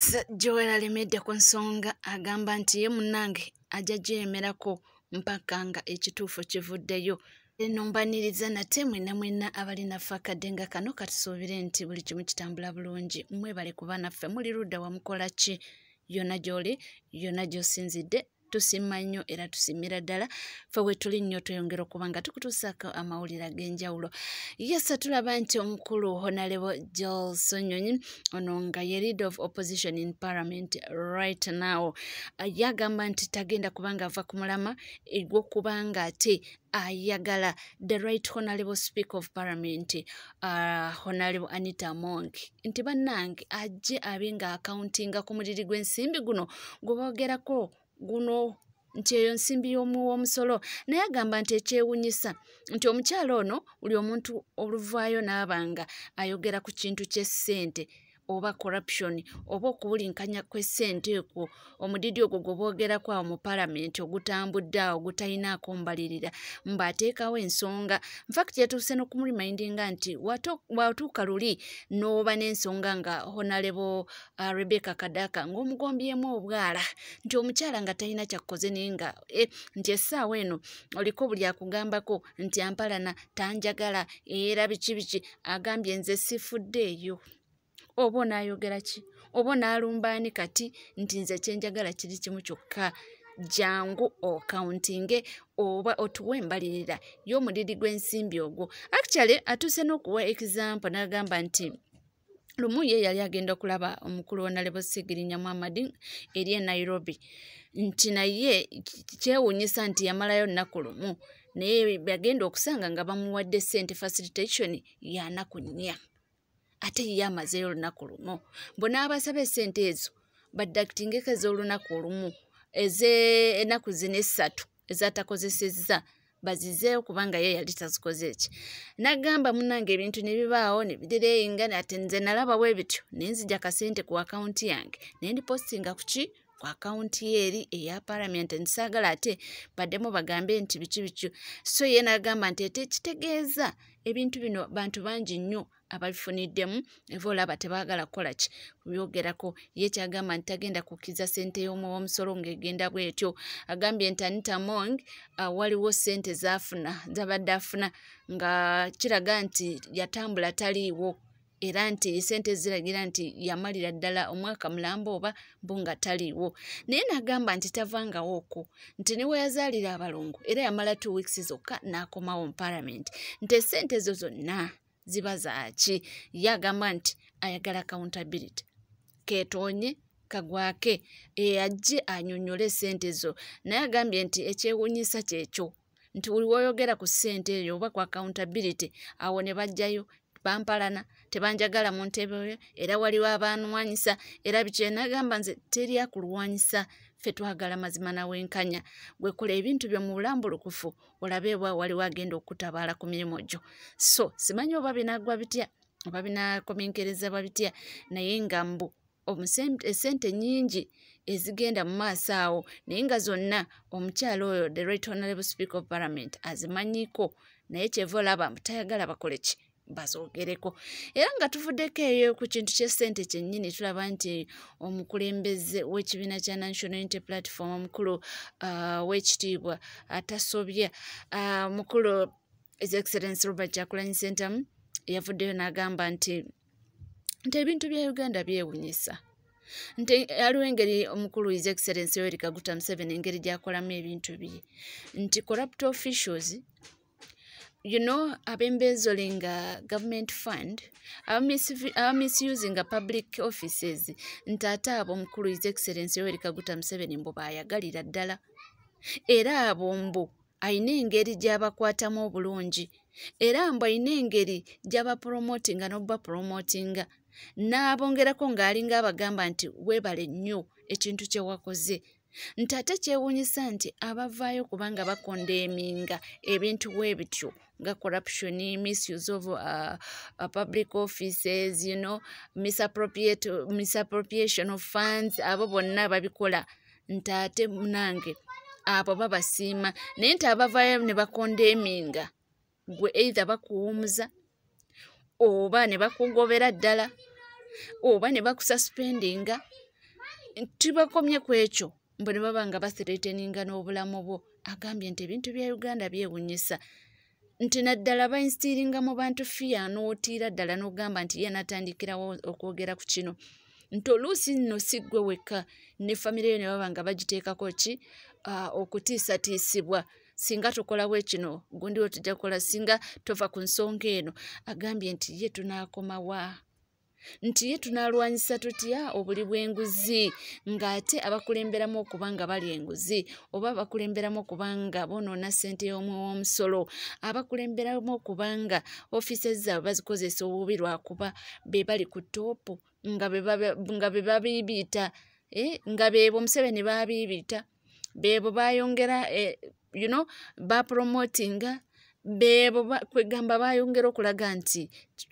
Yes, Joel alemedde ku nsonga agamba nti ye munnange ajja gyemerako mpaka nga ekituufu kivuddeyo. Eno mbaniriza nate mwenna abalina fakadde nga kano katusuubire nti buli kimu kitambula bulungi. Mwebale kuba naffe muli ludda wamukola ki yonna gy'oli yonna gy'osinzidde. Tusimma nnyo era tusimira ddala ffe we tuli nnyo tweyongera okuba nga tukutuusaako amawulire ag'enjawulo. Yes, tulaba nti omukulu Honorable Senyonyi ono nga ye leader of opposition in parliament right now yagamba nti tagenda kubanga ava ku mulama egw'okubanga ate ayagala the right honorable speaker of parliament Honorable Anita Among nti bannange ajje abe nga accountinga ku muliri gw'ensimbi guno gwe boogerako guno nti eyo nsimbi y'omusolo. Naye agamba nti ekyewunyisa nti omukyalo ono buli omuntu oluvaayo n'abanga ayogera ku kintu ky'essente oba corruption oba okubulinkanya kw'essente ekwo omudidi ogwo gwe boogerako awo mu palamenti ogutambudde awo ogutayinaako mbalirira mb'ateekawo ensonga. Infact yatuuse n'okumurimindinga nti watuuka luli n'oba n'ensonga nga Honorable Rebecca Kadaka ng'omugombyemu obwala nti omukyala nga talina kyakkoze naye nga nti essaawa eno oliko buli akugambako nti ampalana tanjagala era biki agambye nze sifuddeeyo. Oba onaayogera ki? Oba onaalumbaani kati nti nze kyenjagala kiri kimu kyokka jangu okauntinge oba otuwe embalirira y'omudidi gw'ensimbi ogwo. Actually atuuse n'okuwa example n'agamba nti lumu ye yali agenda okulaba omukulu Honorable Sigirinya Muhammad eri e Nairobi nti naye kyewuunyisa nti yamalayo nnaku lumu naye yagenda okusanga nga bamuwadde ssente facilitation ya nnaku 4 ate ye amazeyo olunaku lumu. Bw'anaabasaba essente ezo baddakitingeko ez'olunaku olumu ez'ennaku 4-3 ezatakozesezza bazizeeyo kubanga ye yali tazikoze eki. N'agamba munnange ebintu ne bibaawo ne bidereyinga ate nze nalaba bwe bityo ne nzija kasente ku akawunti yange ne ndipostinga ku ki ku akawunti eri eya parliament nsaagala ate baddemu bagambe nti biki. So ye n'agamba nti kitegeeza ebintu bino bantu bangi nnyo ababifuniddemu eva olaba tebaagala kukola ki kubyogerako. Ye kyagamba nti tagenda kukkiza ssente y'omusolo ng'egenda bw'etyo. Agambye nti Anita Among waliwo ssente zabadde afuna nga kiraga nti yatambula taliiwo era nti ssente ziragira nti yamalira ddala omwaka mulamba oba bunga taliiwo. Naye n'agamba nti tavangawo okwo nti ne we yazaalira abalongo era yamala 2 weeks zokka n'akomawo mu parliament nti essente ezo zonna ziba zaaki. Ye agamba nti ayagala accountability keetoonye kagwake ajje annyonnyole essente zo. Naye agambye nti ekyewuunyisa kyekyo nti buli woyogera ku ssente eyo oba ku accountability awo ne bajjayo bampalana tebanjagala mu ntebe era waliwo abanwanyisa era biki. N'agamba nze teri akulwanyisa ffe twagala mazima nawenkanya gwekola ebintu byo mu bulambulukufu olabe bwa waliwo agenda okutabaala ku mirimu gyo. So simanyi oba binaagwa bitya oba binaakomenkerezebwa bitya naye nga mbu essente nnyingi ezigenda mu maaso awo naye nga zonna omukyalo oyo the right honorable speaker of parliament azimanyiko naye kyeva olaba tayagala bakole ki bazoogereko. Era nga tuvuddeko eyo ku kintu ky'essente kyennyini tulaba nti omukulembeze w'ekibiina kya National Unity Platform omukulu w'ekitiibwa atasobya mukulu His Excellency Robert Kyagulanyi Ssentamu yavuddeyo n'agamba nti ebintu bya Uganda byewunyisa nti aliwo engeri omukulu His Excellency Yoweri Kaguta Museveni engeri gy'akolamu ebintu bye nti corrupt officials abembezzling government fund misusing public offices nti ate abo omukulu His Excellency Yoweri Kaguta Museveni mbu baayagalira ddala era abo mbu ayina engeri gy'abakwatamu obulungi era mbu ayina engeri gy'abapromotinga n'obapromotinga n'abongerako ng'alinga abagamba nti weebale nnyo ekintu kye wakoze. Nti ate kyewuunyisa nti abavaayo kubanga bakondeeminga ebintu bwe bityo nga corruption, misuse of public offices, misappropriation of funds, abo bonna babikola nti ate munange abo babasiima naye nti abavaayo ne bakondeeminga gwe either bakuwumuza oba ne bakugobera ddala oba ne bakususpendinga tibakomye ku ekyo mbu ne baba nga bathreateninga n'obulamu bwo. Agambye nti ebintu bya Uganda byewunyisa nti naddala bainstiringa mu bantu fiya n'otiira ddala n'ogamba nti ye natandikirawo okwogera ku kino nti oluusi nno si ggwe wekka ne famire yo ne baba nga bagiteekako ki okutiisatiisibwa singa tukola bwe kino gundiwo tujja kukola singa tova ku nsonga eno. Agambye nti ye tunaakomawa nti ye tunaalwanyisa tutya obuli bw'enguzi ng'ate abakulemberamu okuba nga bali enguzi oba abakulemberamu okuba nga bonoona ssente y'omusolo abakulemberamu okuba nga ofiisi zaabwe bazikozesa obubi lwakuba be bali ku toopu nga be babiibiita nga beebo Museveni baabiibiita beebo bayongera bapromotinga beebo kwegamba bayongera okulaga nti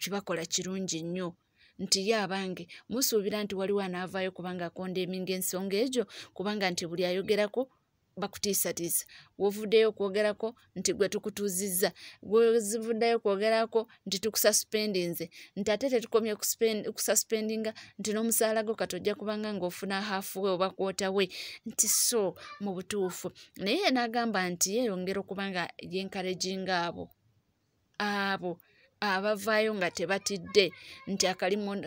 kibakola kirungi nnyo nti ye abange musuubira nti waliwo anaavaayo kubanga akondeminga ensonga egyo kubanga nti buli ayogerako bakutiisatiisa wovuddeyo okwogerako nti gwe tukutuuzizza wezivuddeyo okwogerako nti tukususpendinze nti ate tetukomye kususpendinga nti n'omusaala gwo katojja kubanga ng'ofuna haafu we oba kwota we nti so mu butuufu naye n'agamba nti yeeyongera okubanga yenkarejinga abo abavaayo nga tebatidde nti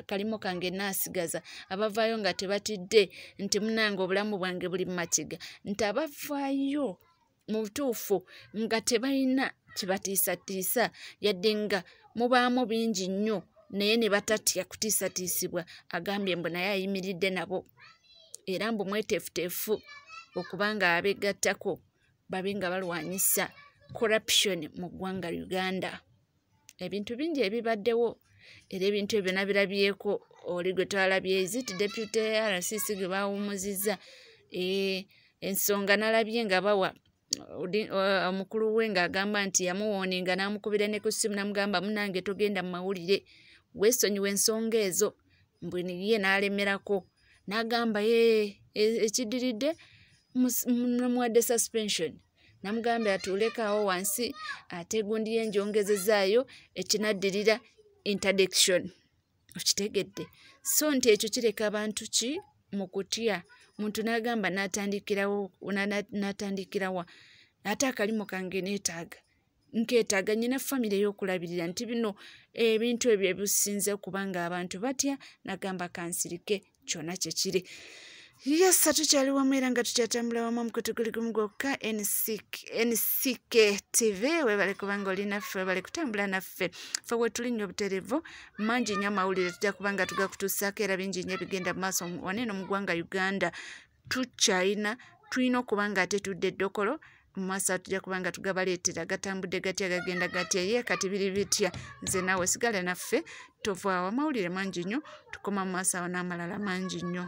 kalimo kange naasigaza abavaayo nga tebatidde nti munange obulamu bwange buli mumakiga nti abavaayo mu butuufu nga tebalina kibatiisatiisa yadde nga mubaamu bingi nnyo naye ne batatya kutiisatiisibwa. Agambye mbu naye ayimiridde nabo era mbu mweteefuteefu okubanga abeegattako babe nga balwanyisa corruption mu ggwanga Uganda. Ebintu bingi ebibaddewo era ebintu ebyo nabirabyeko oli gwe twalabye iziti deputy RCC gwe baawumuzizza ensonga nalabye nga bawa omukulu we ng'agamba nti yamuwooninga n'amukubira ne ku ssimu n'amugamba munange togenda mu mawulire weesonyiwa ensonga ezo mbwe ye n'alemerako n'agamba ekiddiridde muwadde suspension namugambye atuuleko awo wansi ate gundi ye ngyongezezaayo ekinaddirira interdiction okitegedde so nti ekyo kireka abantu ki mu kutya muntu n'agamba n'atandikirawa ate akalimu kange nkeetaaga nyina famire y'okulabirira nti bino ebintu ebyo ebisinze okubanga abantu batya n'agamba kansirike kyonna kye kiri. Yes, tukyali wamu era nga tukyatambula wamu omukutu guli gumu gwokka NCK TV webale kubanga oli naffe webale kutambula naffe ffe wetulinnya obuterevu mangi nnyo amawulire tujja kubanga tugakutuusaako era bingi nnyo ebigenda mu maaso waneeno mu ggwanga Uganda tulina okubanga ate tudde eddokolo mu maaso tujja kubanga tugabaleetera gatambudde gatya gagenda gatya ye kati biri bitya nze naawe sigala naffe tovaawo amawulire mangi nnyo tukoma mu maaso awo n'amalala mangi nnyo.